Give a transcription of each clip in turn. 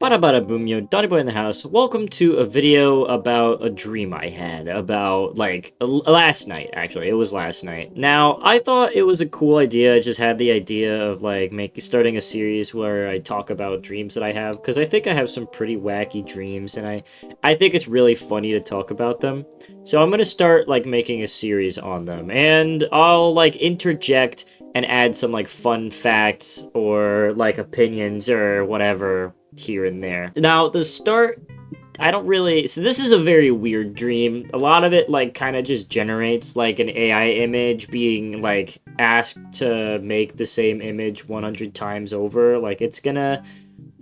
Bada bada boom, yo, Donny Boy in the house. Welcome to a video about a dream I had about, last night, actually. It was last night. Now, I thought it was a cool idea. I just had the idea of, starting a series where I talk about dreams that I have, because I think I have some pretty wacky dreams, and I think it's really funny to talk about them. So I'm gonna start, making a series on them, and I'll, interject and add some, fun facts or, opinions or whatever here and there. Now, the start, I don't really... So this is a very weird dream. A lot of it, kind of just generates, an AI image being, asked to make the same image 100 times over. It's gonna,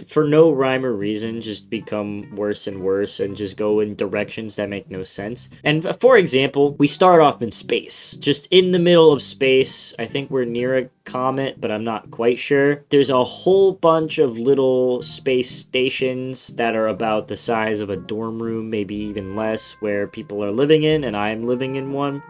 for no rhyme or reason, just become worse and worse and just go in directions that make no sense. And for example, we start off in space, just in the middle of space. I think we're near a comet, but I'm not quite sure. There's a whole bunch of little space stations that are about the size of a dorm room, maybe even less, where people are living in, and I'm living in one,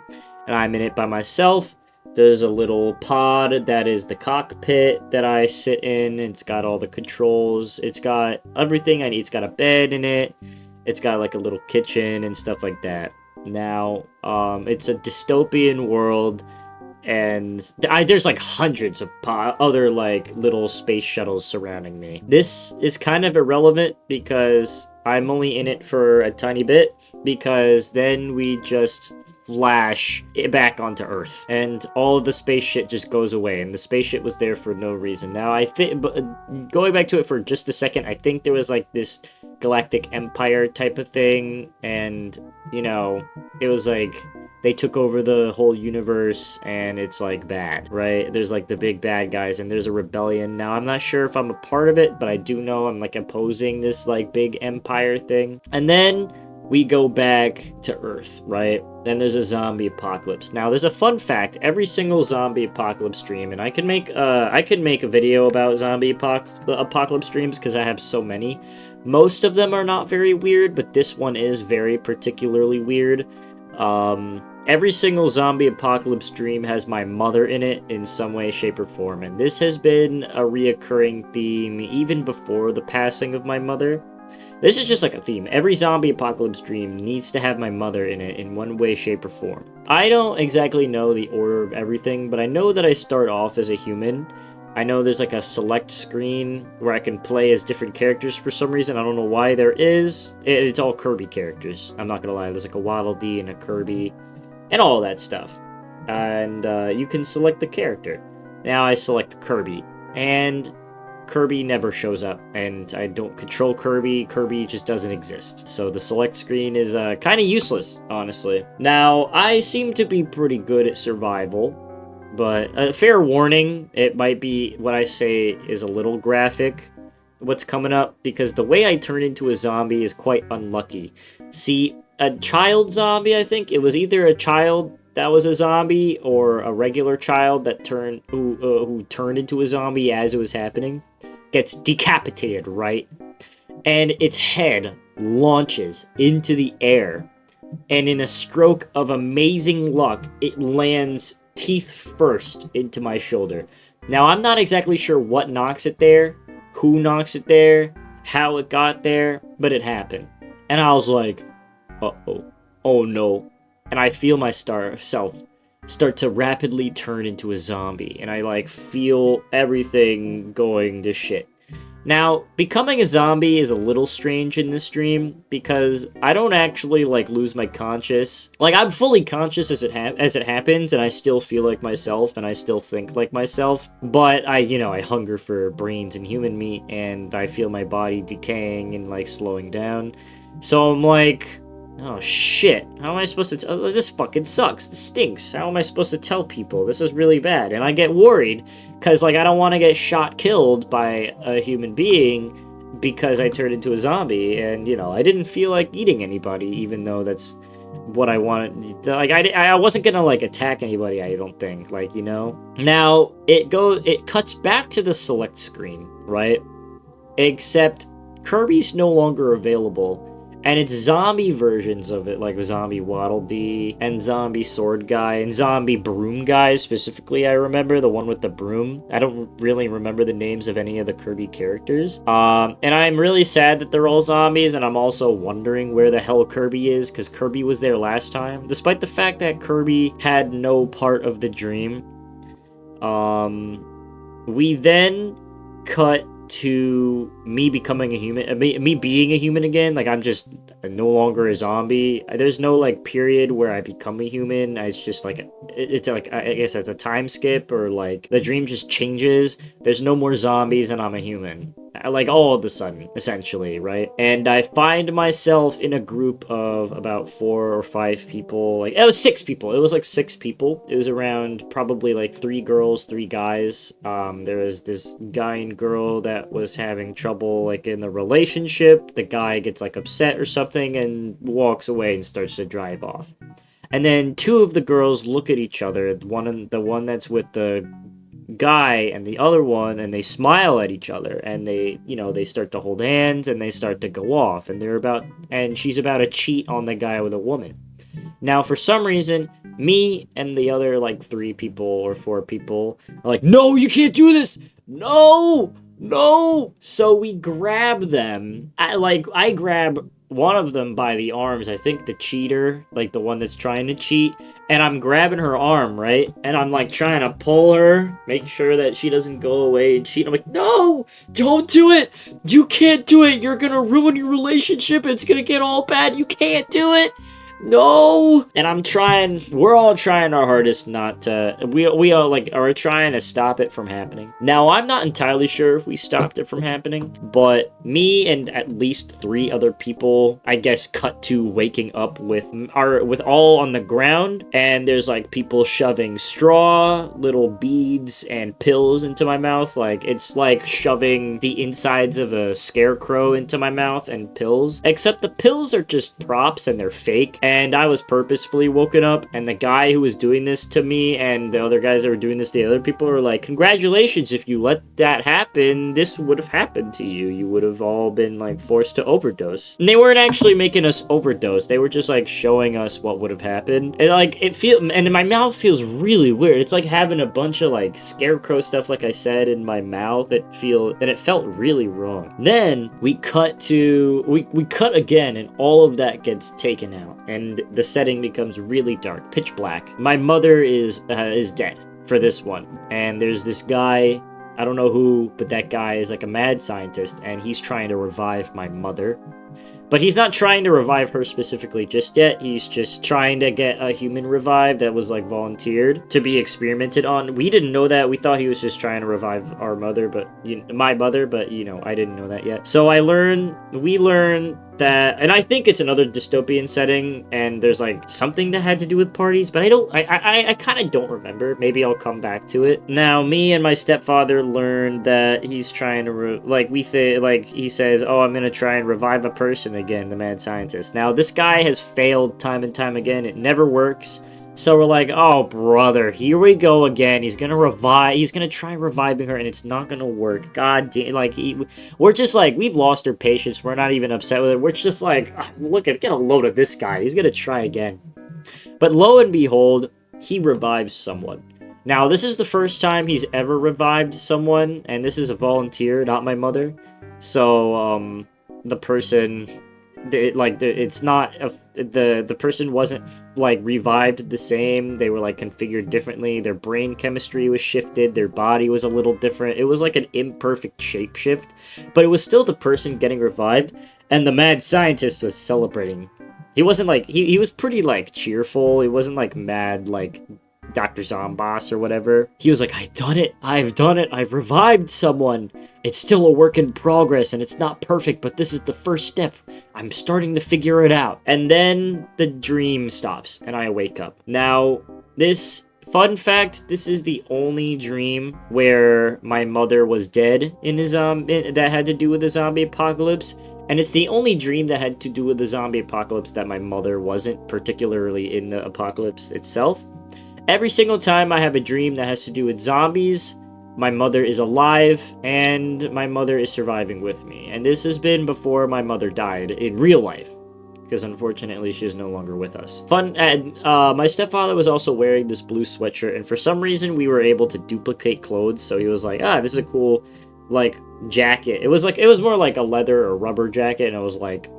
and I'm in it by myself. There's a little pod that is the cockpit that I sit in. It's got all the controls. It's got everything I need. It's got a bed in it. It's got a little kitchen and stuff like that. Now, it's a dystopian world, and there's hundreds of other little space shuttles surrounding me. This is kind of irrelevant because I'm only in it for a tiny bit, because then we just flash it back onto Earth, and all of the space shit just goes away, and the space shit was there for no reason. Now, I think, going back to it for just a second, I think there was this galactic empire type of thing, and, it was they took over the whole universe, and it's bad, right? There's the big bad guys, and there's a rebellion. Now, I'm not sure if I'm a part of it, but I do know I'm opposing this big empire thing. And then we go back to Earth, right? Then there's a zombie apocalypse. Now, there's a fun fact. Every single zombie apocalypse stream, and I could make a video about zombie apocalypse streams because I have so many. Most of them are not very weird, but this one is very particularly weird. Every single zombie apocalypse dream has my mother in it in some way, shape, or form, and this has been a reoccurring theme even before the passing of my mother. This is just a theme. Every zombie apocalypse dream needs to have my mother in it in one way, shape, or form. I don't exactly know the order of everything, but I know that I start off as a human. I know there's a select screen where I can play as different characters for some reason. I don't know why there is. It's all Kirby characters. I'm not gonna lie. There's a Waddle Dee and a Kirby and all that stuff. And you can select the character. Now I select Kirby, and Kirby never shows up, and I don't control Kirby. Kirby just doesn't exist. So the select screen is kind of useless, honestly. Now, I seem to be pretty good at survival, but fair warning, it might be what I say is a little graphic, what's coming up, because the way I turn into a zombie is quite unlucky. See, a child zombie, I think, it was either a child that was a zombie or a regular child that who turned into a zombie as it was happening, gets decapitated, right? And its head launches into the air, and in a stroke of amazing luck, it lands teeth first into my shoulder. Now, I'm not exactly sure what knocks it there, who knocks it there, how it got there, but it happened. And I was like, uh-oh, oh no. And I feel myself start to rapidly turn into a zombie, and I feel everything going to shit. Now, becoming a zombie is a little strange in this stream because I don't actually lose my conscious. I'm fully conscious as it happens, and I still feel like myself, and I still think like myself. But I hunger for brains and human meat, and I feel my body decaying and slowing down. So I'm oh shit, how am I supposed to this fucking sucks, this stinks, how am I supposed to tell people? This is really bad, and I get worried, because, I don't want to get killed by a human being, because I turned into a zombie, and, I didn't feel like eating anybody, even though that's what I wanted. I wasn't gonna, attack anybody, I don't think, Now, it cuts back to the select screen, right? Except, Kirby's no longer available. And it's zombie versions of it, like Zombie Waddle Dee and Zombie Sword Guy and Zombie Broom Guy specifically. I remember the one with the broom. I don't really remember the names of any of the Kirby characters. And I'm really sad that they're all zombies, and I'm also wondering where the hell Kirby is, because Kirby was there last time, despite the fact that Kirby had no part of the dream. We then cut to me becoming a human, me being a human again. Like, I'm just no longer a zombie. There's no like period where I become a human. It's just like it's like, I guess it's a time skip, or like the dream just changes. There's no more zombies and I'm a human, like all of a sudden, essentially, right? And I find myself in a group of about 4 or 5 people. Like, it was 6 people. It was like 6 people. It was around probably like 3 girls, 3 guys. There was this guy and girl that was having trouble like in the relationship. The guy gets like upset or something and walks away and starts to drive off. And then 2 of the girls look at each other, the one that's with the guy and the other one, and they smile at each other, and they, you know, they start to hold hands and they start to go off, and she's about to cheat on the guy with a woman. Now, for some reason, me and the other like 3 people or 4 people are like, no, you can't do this, no. So we grab them. I grab one of them by the arms, I think the cheater, like the one that's trying to cheat, and I'm grabbing her arm, right? And I'm like trying to pull her, make sure that she doesn't go away and cheat. I'm like, no, don't do it. You can't do it. You're gonna ruin your relationship. It's gonna get all bad. You can't do it. No. And we're all trying our hardest not to, we all like are trying to stop it from happening. Now, I'm not entirely sure if we stopped it from happening, but me and at least 3 other people, I guess, cut to waking up with all on the ground, and there's like people shoving straw, little beads, and pills into my mouth. Like, it's like shoving the insides of a scarecrow into my mouth and pills, except the pills are just props and they're fake. And I was purposefully woken up, and the guy who was doing this to me and the other guys that were doing this to the other people were like, congratulations, if you let that happen, this would have happened to you. You would have all been like forced to overdose. And they weren't actually making us overdose. They were just like showing us what would have happened. And like, and my mouth feels really weird. It's like having a bunch of like scarecrow stuff, like I said, in my mouth. And it felt really wrong. Then we cut again, and all of that gets taken out. And the setting becomes really dark, pitch black. My mother is dead for this one. And there's this guy, I don't know who, but that guy is like a mad scientist, and he's trying to revive my mother. But he's not trying to revive her specifically just yet. He's just trying to get a human revived that was like volunteered to be experimented on. We didn't know that. We thought he was just trying to revive our mother, but my mother, but I didn't know that yet. So we learned that, and I think it's another dystopian setting, and there's like something that had to do with parties, but I kind of don't remember. Maybe I'll come back to it. Now, me and my stepfather learned that he's trying to he says, oh, I'm gonna try and revive a person again, the mad scientist. Now, this guy has failed time and time again. It never works. So we're like, oh, brother, here we go again. He's gonna try reviving her, and it's not gonna work. God damn, we're just like, we've lost our patience. We're not even upset with it. We're just like, get a load of this guy. He's gonna try again. But lo and behold, he revives someone. Now, this is the first time he's ever revived someone, and this is a volunteer, not my mother. So, the person... the person wasn't like revived the same. They were like configured differently. Their brain chemistry was shifted. Their body was a little different. It was like an imperfect shapeshift, but it was still the person getting revived, and the mad scientist was celebrating. He wasn't like, he was pretty like cheerful. He wasn't like mad like Dr. Zomboss or whatever. He was like, I've done it, I've revived someone. It's still a work in progress, and it's not perfect, but this is the first step. I'm starting to figure it out. And then the dream stops, and I wake up. Now, fun fact, this is the only dream where my mother was dead that had to do with the zombie apocalypse. And it's the only dream that had to do with the zombie apocalypse that my mother wasn't particularly in the apocalypse itself. Every single time I have a dream that has to do with zombies, my mother is alive, and my mother is surviving with me. And this has been before my mother died in real life. because unfortunately she's no longer with us. Fun, and my stepfather was also wearing this blue sweatshirt, and for some reason we were able to duplicate clothes, so he was like, ah, this is a cool, like, jacket. It was more like a leather or rubber jacket, and I was like,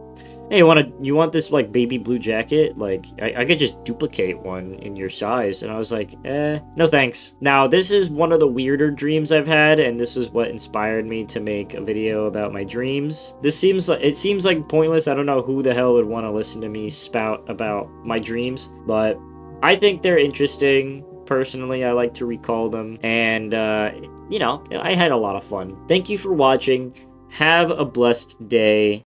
hey, you want this, like, baby blue jacket? Like, I could just duplicate one in your size. And I was like, no thanks. Now, this is one of the weirder dreams I've had, and this is what inspired me to make a video about my dreams. It seems like pointless. I don't know who the hell would want to listen to me spout about my dreams, but I think they're interesting. Personally, I like to recall them, and, you know, I had a lot of fun. Thank you for watching. Have a blessed day.